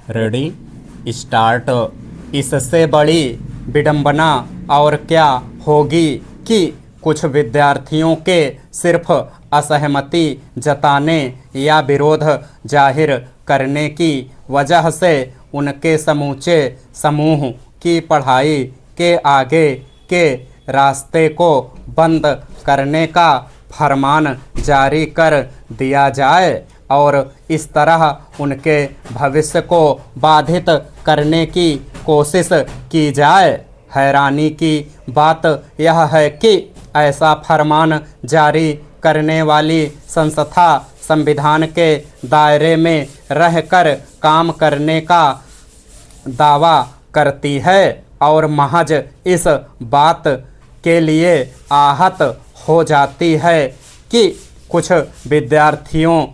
Ready start. इससे बड़ी विडंबना और क्या होगी कि कुछ विद्यार्थियों के सिर्फ असहमति जताने या विरोध जाहिर करने की वजह से उनके समूचे समूह की पढ़ाई के आगे के रास्ते को बंद करने का फरमान जारी कर दिया जाए और इस तरह उनके भविष्य को बाधित करने की कोशिश की जाए। हैरानी की बात यह है कि ऐसा फरमान जारी करने वाली संस्था संविधान के दायरे में रहकर काम करने का दावा करती है और महज इस बात के लिए आहत हो जाती है कि कुछ विद्यार्थियों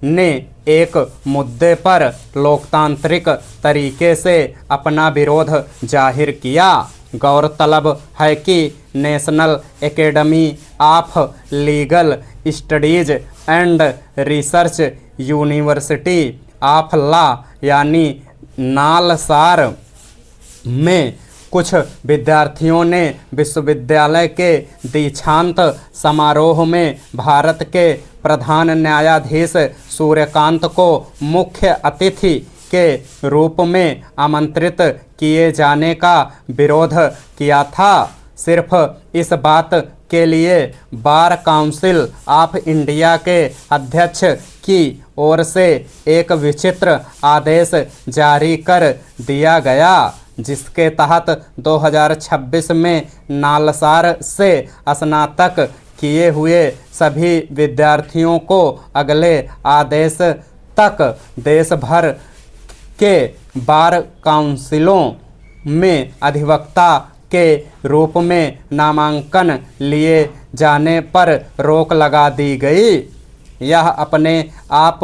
ने एक मुद्दे पर लोकतांत्रिक तरीके से अपना विरोध जाहिर किया। गौरतलब है कि national academy of legal studies and research university of law यानी नालसार में कुछ विद्यार्थियों ने विश्वविद्यालय के दीक्षांत समारोह में भारत के प्रधान न्यायाधीश सूर्यकांत को मुख्य अतिथि के रूप में आमंत्रित किए जाने का विरोध किया था। सिर्फ इस बात के लिए बार काउंसिल ऑफ इंडिया के अध्यक्ष की ओर से एक विचित्र आदेश जारी कर दिया गया, जिसके तहत 2026 में नालसार से स्नातक किए हुए सभी विद्यार्थियों को अगले आदेश तक देश भर के बार काउंसिलों में अधिवक्ता के रूप में नामांकन लिए जाने पर रोक लगा दी गई। यह अपने आप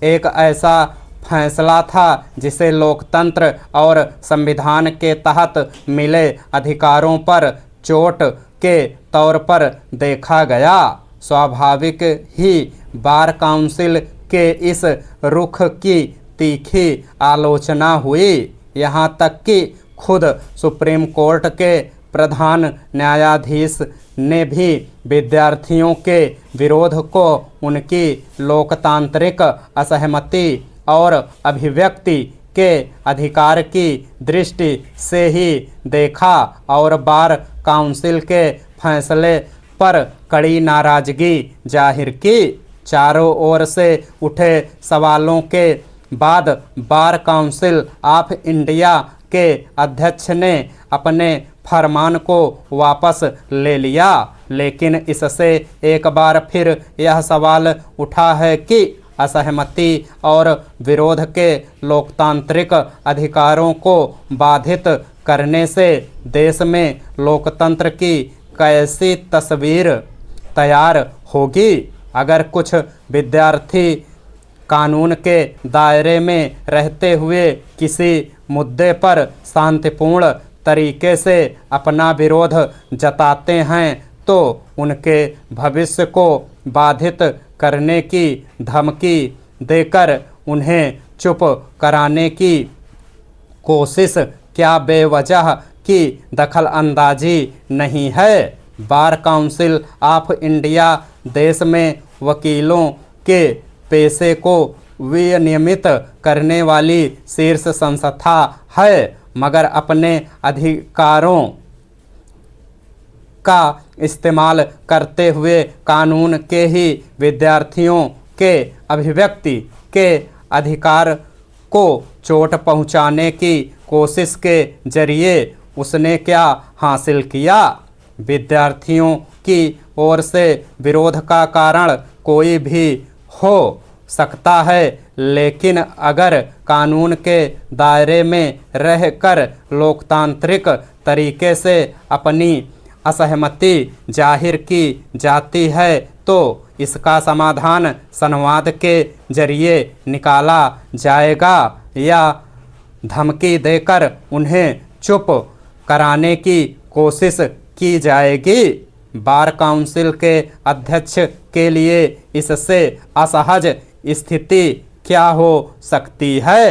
एक ऐसा फैसला था जिसे लोकतंत्र और संविधान के तहत मिले अधिकारों पर चोट के तौर पर देखा गया। स्वाभाविक ही बार काउंसिल के इस रुख की तीखी आलोचना हुई, यहाँ तक कि खुद सुप्रीम कोर्ट के प्रधान न्यायाधीश ने भी विद्यार्थियों के विरोध को उनकी लोकतांत्रिक असहमति और अभिव्यक्ति के अधिकार की दृष्टि से ही देखा और बार काउंसिल के फैसले पर कड़ी नाराजगी जाहिर की। चारों ओर से उठे सवालों के बाद बार काउंसिल ऑफ इंडिया के अध्यक्ष ने अपने फरमान को वापस ले लिया, लेकिन इससे एक बार फिर यह सवाल उठा है कि असहमति और विरोध के लोकतांत्रिक अधिकारों को बाधित करने से देश में लोकतंत्र की कैसी तस्वीर तैयार होगी। अगर कुछ विद्यार्थी कानून के दायरे में रहते हुए किसी मुद्दे पर शांतिपूर्ण तरीके से अपना विरोध जताते हैं तो उनके भविष्य को बाधित करने की धमकी देकर उन्हें चुप कराने की कोशिश क्या बेवजह की दखल अंदाजी नहीं है। बार काउंसिल ऑफ इंडिया देश में वकीलों के पेशे को विनियमित करने वाली शीर्ष संस्था है, मगर अपने अधिकारों का इस्तेमाल करते हुए कानून के ही विद्यार्थियों के अभिव्यक्ति के अधिकार को चोट पहुंचाने की कोशिश के जरिए उसने क्या हासिल किया। विद्यार्थियों की ओर से विरोध का कारण कोई भी हो सकता है, लेकिन अगर कानून के दायरे में रहकर लोकतांत्रिक तरीके से अपनी असहमति जाहिर की जाती है तो इसका समाधान संवाद के जरिए निकाला जाएगा या धमकी देकर उन्हें चुप कराने की कोशिश की जाएगी। बार काउंसिल के अध्यक्ष के लिए इससे असहज स्थिति क्या हो सकती है।